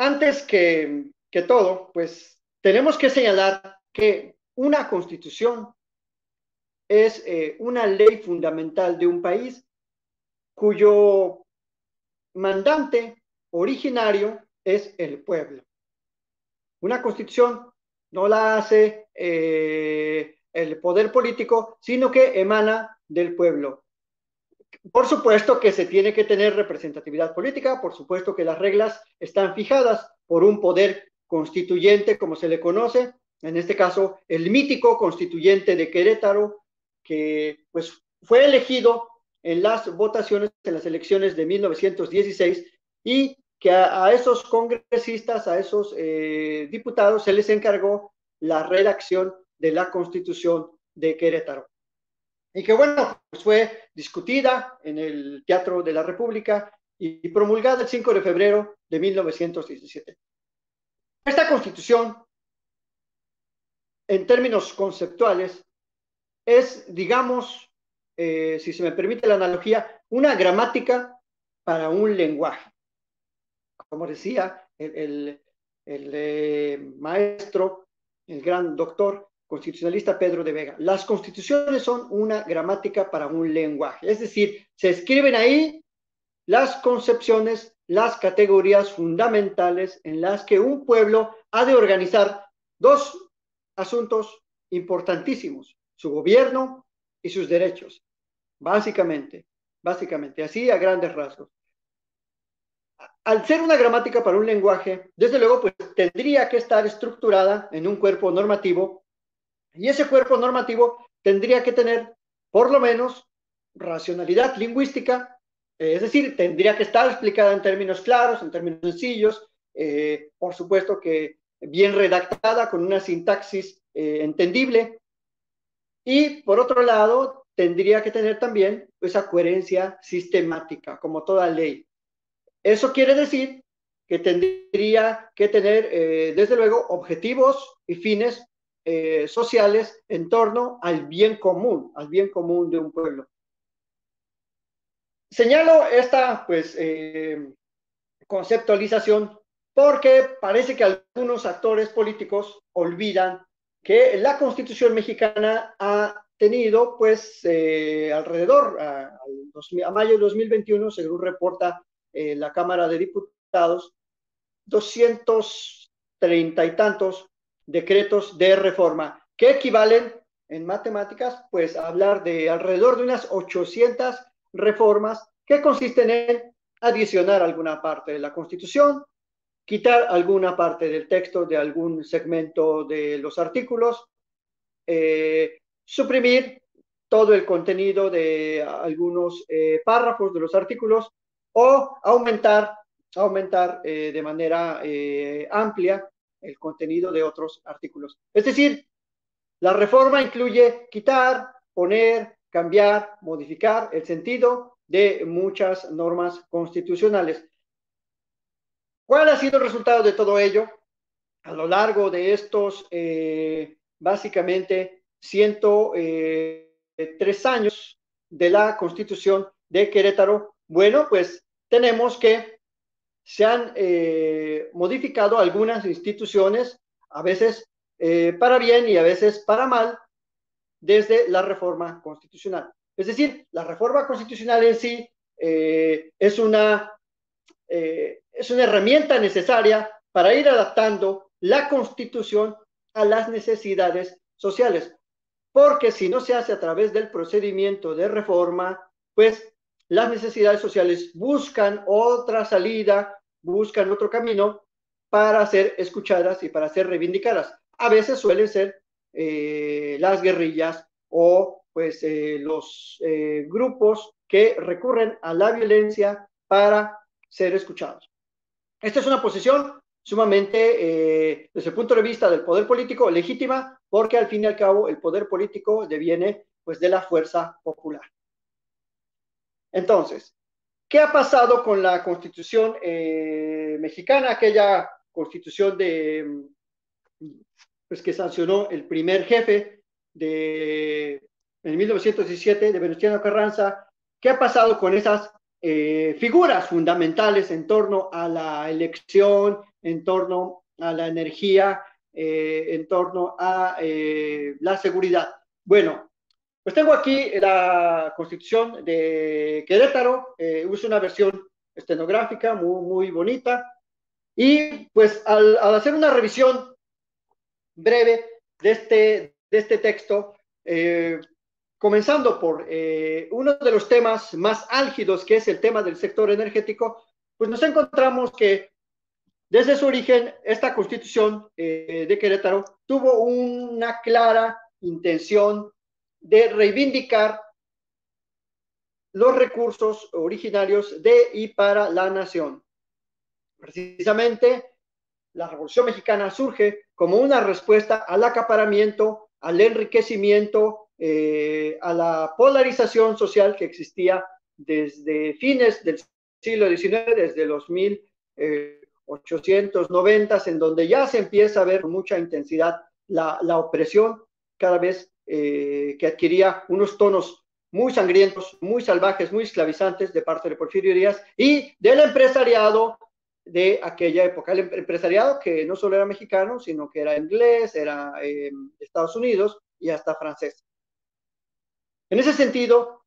Antes que todo, pues tenemos que señalar que una constitución es una ley fundamental de un país cuyo mandante originario es el pueblo. Una constitución no la hace el poder político, sino que emana del pueblo. Por supuesto que se tiene que tener representatividad política, por supuesto que las reglas están fijadas por un poder constituyente, como se le conoce, en este caso el mítico constituyente de Querétaro, que pues fue elegido en las votaciones, en las elecciones de 1916, y que a esos congresistas, a esos diputados, se les encargó la redacción de la Constitución de Querétaro. Y que bueno, pues fue discutida en el Teatro de la República y promulgada el 5 de febrero de 1917. Esta constitución, en términos conceptuales, es, digamos, si se me permite la analogía, una gramática para un lenguaje. Como decía el maestro, el gran doctor constitucionalista Pedro de Vega, las constituciones son una gramática para un lenguaje, es decir, se escriben ahí las concepciones, las categorías fundamentales en las que un pueblo ha de organizar dos asuntos importantísimos, su gobierno y sus derechos, básicamente, así a grandes rasgos. Al ser una gramática para un lenguaje, desde luego, pues tendría que estar estructurada en un cuerpo normativo, y ese cuerpo normativo tendría que tener, por lo menos, racionalidad lingüística, es decir, tendría que estar explicada en términos claros, en términos sencillos, por supuesto que bien redactada, con una sintaxis entendible, y por otro lado, tendría que tener también esa coherencia sistemática, como toda ley. Eso quiere decir que tendría que tener, desde luego, objetivos y fines sociales en torno al bien común de un pueblo. Señalo esta, pues, conceptualización porque parece que algunos actores políticos olvidan que la Constitución mexicana ha tenido, pues, alrededor, a mayo de 2021, según reporta la Cámara de Diputados, 230 y tantos decretos de reforma, que equivalen en matemáticas, pues, a hablar de alrededor de unas 800 reformas que consisten en adicionar alguna parte de la Constitución, quitar alguna parte del texto de algún segmento de los artículos, suprimir todo el contenido de algunos párrafos de los artículos o aumentar de manera amplia el contenido de otros artículos. Es decir, la reforma incluye quitar, poner, cambiar, modificar el sentido de muchas normas constitucionales. ¿Cuál ha sido el resultado de todo ello? A lo largo de estos, básicamente, 103 años de la Constitución de Querétaro, bueno, pues tenemos que se han modificado algunas instituciones, a veces para bien y a veces para mal, desde la reforma constitucional. Es decir, la reforma constitucional en sí es una herramienta necesaria para ir adaptando la Constitución a las necesidades sociales, porque si no se hace a través del procedimiento de reforma, pues las necesidades sociales buscan otra salida, buscan otro camino para ser escuchadas y para ser reivindicadas. A veces suelen ser las guerrillas o pues los grupos que recurren a la violencia para ser escuchados. Esta es una posición sumamente, desde el punto de vista del poder político, legítima, porque al fin y al cabo el poder político deviene pues de la fuerza popular. Entonces, ¿qué ha pasado con la Constitución mexicana? Aquella Constitución pues, que sancionó el primer jefe en 1917, de Venustiano Carranza. ¿Qué ha pasado con esas figuras fundamentales en torno a la elección, en torno a la energía, en torno a la seguridad. Bueno, pues tengo aquí la Constitución de Querétaro, uso una versión estenográfica muy, muy bonita, y pues al hacer una revisión breve de este texto, comenzando por uno de los temas más álgidos, que es el tema del sector energético, pues nos encontramos que desde su origen esta Constitución de Querétaro tuvo una clara intención de reivindicar los recursos originarios de y para la nación. Precisamente, la Revolución Mexicana surge como una respuesta al acaparamiento, al enriquecimiento, a la polarización social que existía desde fines del siglo XIX, desde los 1890, en donde ya se empieza a ver con mucha intensidad la opresión cada vez que adquiría unos tonos muy sangrientos, muy salvajes, muy esclavizantes de parte de Porfirio Díaz y del empresariado de aquella época. El empresariado que no solo era mexicano, sino que era inglés, era de Estados Unidos y hasta francés. En ese sentido,